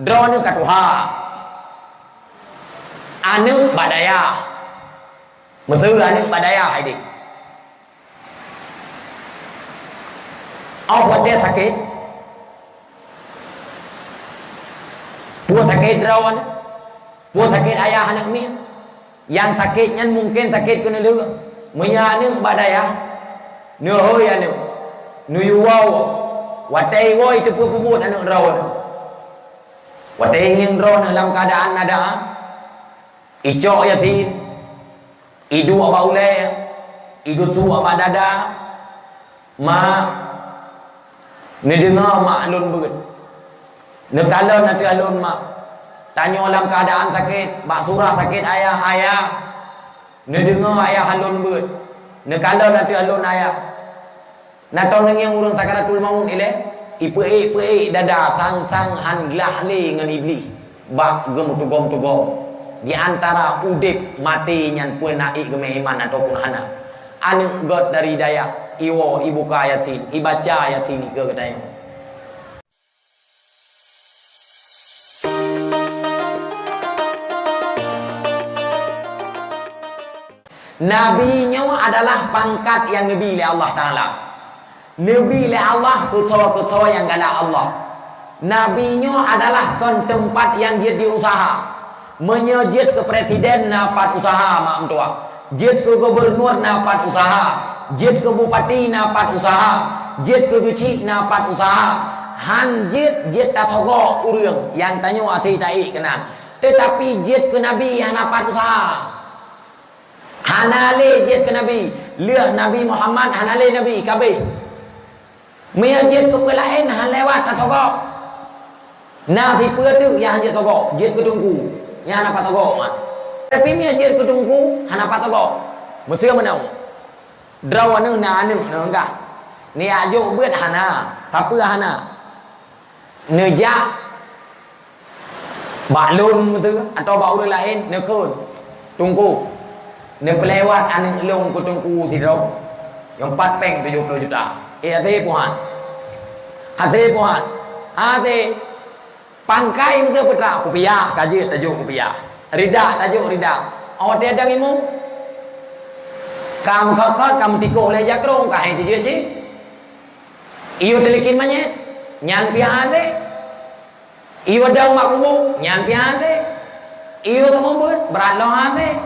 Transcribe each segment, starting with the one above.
drone katuha anu badaya mesir anu badaya hai đi Allah dia sakit pua sakit drone pua sakit ayah anak ni yang sakitnya mungkin sakit kena dulu menya anu badaya nu hoi anu nu yuwau watai woi itu pua kubut anu drone watai yang drone dalam keadaan ada icok yatim idu baule igu su dada ma ni dengar mak alun begitu ni kalau nanti alun mak tanya dalam keadaan sakit bak surah sakit ayah ni dengar ayah alun begitu ni kalau nanti alun ayah nak tahu yang urang sakaratul maut ile ipe dada sang han glahli ngan iblis bak gem tugom di antara udip mati nyan pun naik ke iman ataupun hana anu god dari daya iwo ibu ka yasin ibaca yasin ke katanya nabinya adalah pangkat yang nabi oleh Allah taala nabi oleh Allah kusawa yang galak Allah nabinya adalah kon tempat yang dia diusaha menyejit ke presiden napat usaha mak mentua jit ke gubernur napat usaha jit ke bupati napat usaha jit ke guci napat usaha han jit tak sogo urang yang tanya asih tai kena tetapi jit ke nabi yang napat usaha hanale jit ke nabi liah nabi Muhammad hanale nabi kabeh menyejit ke lain han lewat tak sogo nah si tu yang jit sogo jit ke tunggu yang hana patogo man tapi mi ajar kedungku hana patogo mesir menau draw anu na anu enggak ni ajo beut hana siapa hana neja balun mesir atau bau orang lain nekun tungku ne pelewat anu long ku tungku tidro yang 4 peng 70 juta ate puan ate pangkai muda putra kupiah kaji tajuk kupiah rida tajuk rida awak dia dang imu kam khakhat kam tiko le jakrong ka hai tajuk je iyo telikin manye nyan piah ate iyo dang mak kubu nyan piah ate iyo tomobut beralo ate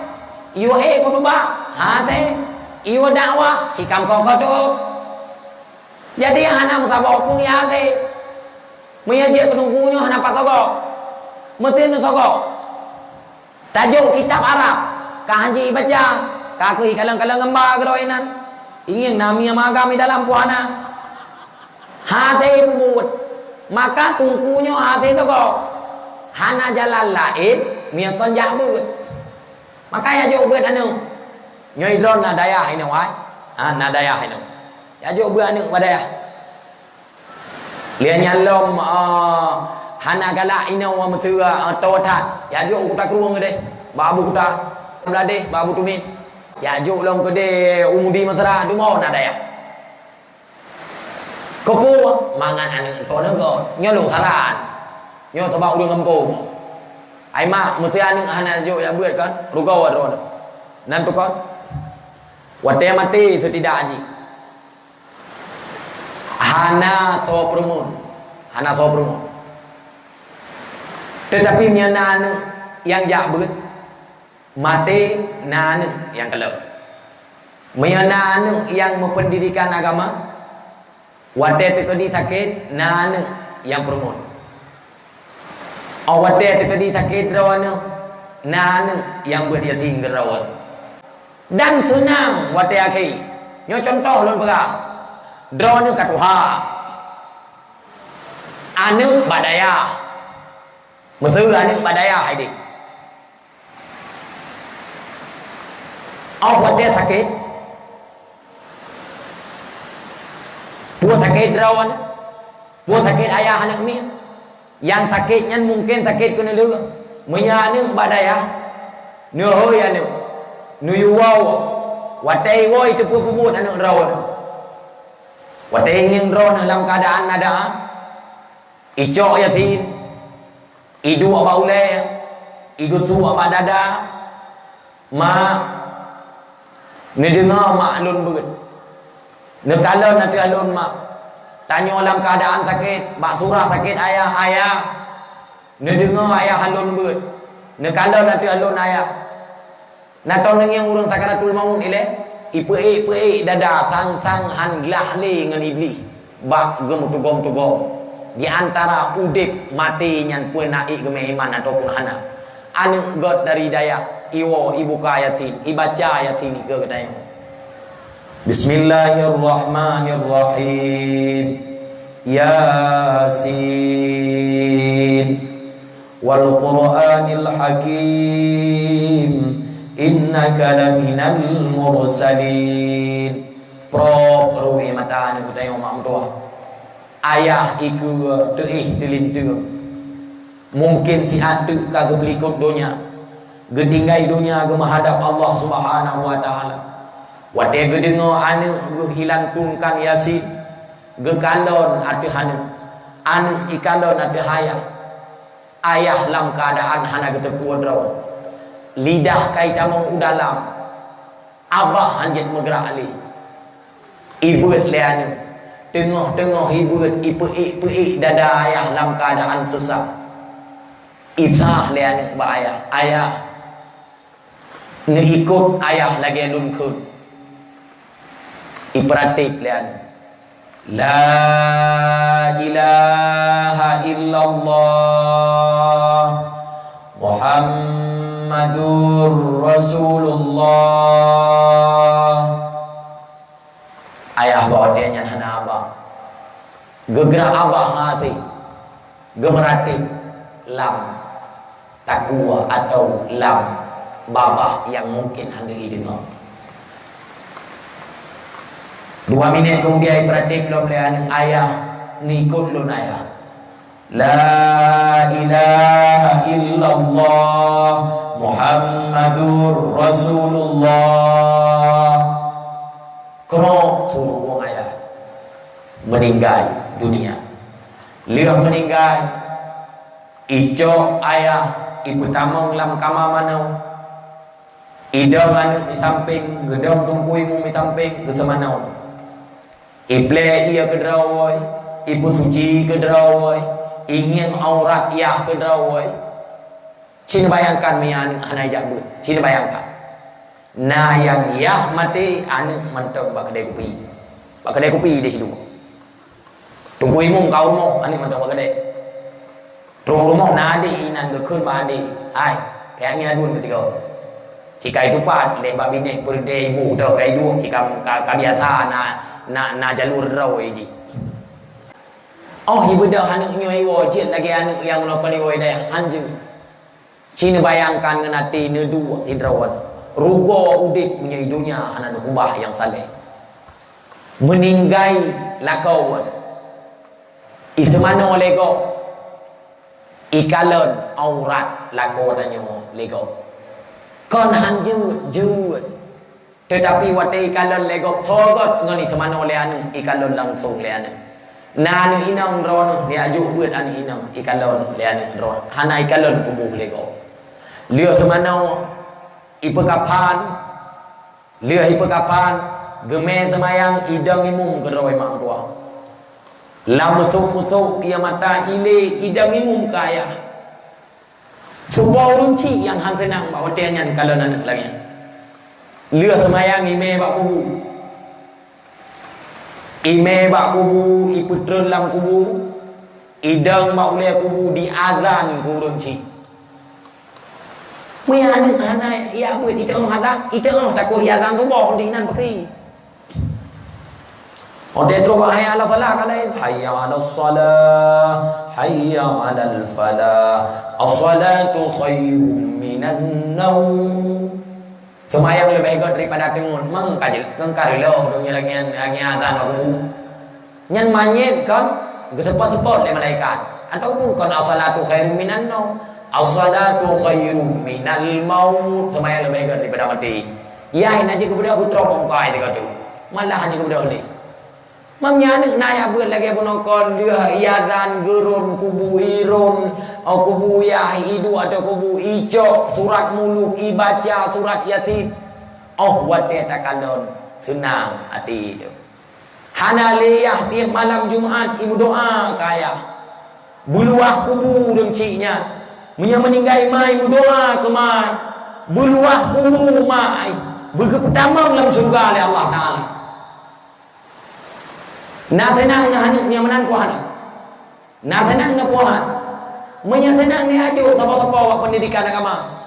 iyo kunuba ate iyo dakwah cikam khakhat tu jadi hana musabah pun ya ate menyajak penunggunya hana patogo mesin sogo tajuk kitab Arab ka haji baca ka kui kalang-kalang ngamba geroinan ingin nami magami dalam puana hati pumut maka tungkunya hati togo hana jalan lain mia kon jabut maka ya jo beut anu nyoi dron na daya ina wai na daya ina ya jo beut anu wadaya lia nyalom hana galak ina wa mesira tawat ya jo kuta kruang de babu kuta blade babu tumin ya jo long ke de umudi mesra du mau na daya kopu mangan anu to nego nyolu haran nyo to bau du ngempung ai ma mesira anu hana jo ya beut kan rugo ron nan tu kon wate mati setidak haji hana to promun tetapi nya nanu yang jabut mati nanu yang kalau nya nanu yang mempendidikan agama wate tekedi sakit nanu yang promun awate tekedi sakit rawana nanu yang beryasin gerawat dan senang wate akhi nyo contoh lon pera drone katuha anu badaya mesir anu badaya hai đi awak dia sakit pua sakit drone pua sakit ayah anak ni yang sakitnya mungkin sakit kena dulu menya anu badaya nu hoi anu nu yuwau watai woi itu pua kubut anu drone watai yang drone dalam keadaan ada icok yatim Idu apa ule, igusu apa dada, ma, ni dengar mak alun berit. Ni kalau nanti alun mak, tanya dalam keadaan sakit, mak surah sakit ayah. Ni dengar ayah alun berit. Ni kalau nanti alun ayah. Nak tahu nang yang urang sakaratul maut ile, ipe dada tang han glahli ngan iblis. Bak gem tugom. Di antara udip mati nyan pun naik ke iman ataupun hana. Anu god dari daya ibu ka ayat sin, ibaca ayat sini ke katanya. Bismillahirrahmanirrahim. Yasin wal Qur'anil Hakim. Innaka laminal mursalin. Pro ruhi mata anu katanya mak tua. Ayah iku telintu mungkin si atu kagak belikut dunia gedinggai dunia ge menghadap Allah Subhanahu wa taala wate gedengo anu ge hilang tungkan yasin ge kalon atu anu ikalon atu ayah lam keadaan hana ge tekuan raw lidah kai tamong udalam abah anjet megera ali ibu le anu tengah hibut ipe dada ayah dalam keadaan susah. Itah lian ba ayah ni ikut ayah lagi alun kun. Iperatik lian. La ilaha illallah Muhammadur Rasulullah. Ayah bawa dia nyan hana abah. Gegerak abah hati. Gemerati lam takwa atau lam babah yang mungkin hendak dengar. 2 minit kemudian beratik belum lihat ayah ni kullun ayah. La ilaha illallah Muhammadur Rasulullah. Kena suruh orang ayah meninggal dunia. Lihat meninggal ico ayah ibu tamong lam kamar mana idang anu di samping gedong tungkui mu di samping ke semana iple ia ke drawoi ibu suci ke drawoi ingin aurat yah ke drawoi. Cina bayangkan mian hanai jabu cina bayangkan nah yang yah mati anu mentong bak kedai kopi dia hidup tunggu imum kau rumah anu mentong bak kedai rumah nadi inan gekun badi ai kayaknya adun ketiga jika itu pat le babine perde ibu dah kai dua jika kabiasa na jalur raw ji oh ibu dah anu nyoi wo jin lagi anu yang nokon wo dah anjing cina bayangkan ngenati ne dua tidrawat rugo udip punya dunia anak ubah yang saleh meninggai lakau itu mana lego ikalon aurat lakau tanya lego kon hanjut tetapi wate ikalon lego sogot ngani semana oleh anu ikalon langsung le anu nanu inang ron ni ajuk buat anu inang ikalon le anu ron hana ikalon kubuh lego lihat semana ipekapan lihat ipekapan geme temayang idang imum geroi mak tua lam musuk ia mata ile idang imum kaya sebuah runci yang hang senang bawa dia nyan kalau anak lagi lihat semayang ime bak kubu iputra lam kubu idang bak ulai kubu di azan ku runci Maya anak anak ya buat itu orang halang itu orang takut hiasan tu boh di nan pergi. Oh dia terus hayya ala falah kalain hayya ala salah hayya ala falah as-salatu khairun minan naum. Semayang lebih baik daripada tengun mengkari loh dunia lagi azan aku. Nyan manyet kan gesepot-sepot le malaikat ataupun kan as-salatu khairun minan naum. As-salatu khairun minal maut. Semayang lebih baik daripada mati. Ya ini aja kemudian aku terobong kai dekat tu. Malah hanya kemudian oleh. Mamnya anak naya buat lagi penokon dia iazan gerun kubu irun atau kubu yahidu atau kubu ijo surat muluk ibaca surat yasin buat dia takandon senang hati itu. Hanaliyah tiap malam Jumat ibu doa kaya buluah kubu dengcinya meninggal mai ibu doa ke mai buluah kubu mai berkepertama dalam surga oleh Allah Ta'ala. Nak senang nak hanuknya menan kuah nak senang nak kuah menyenang ni aja apa-apa pendidikan agama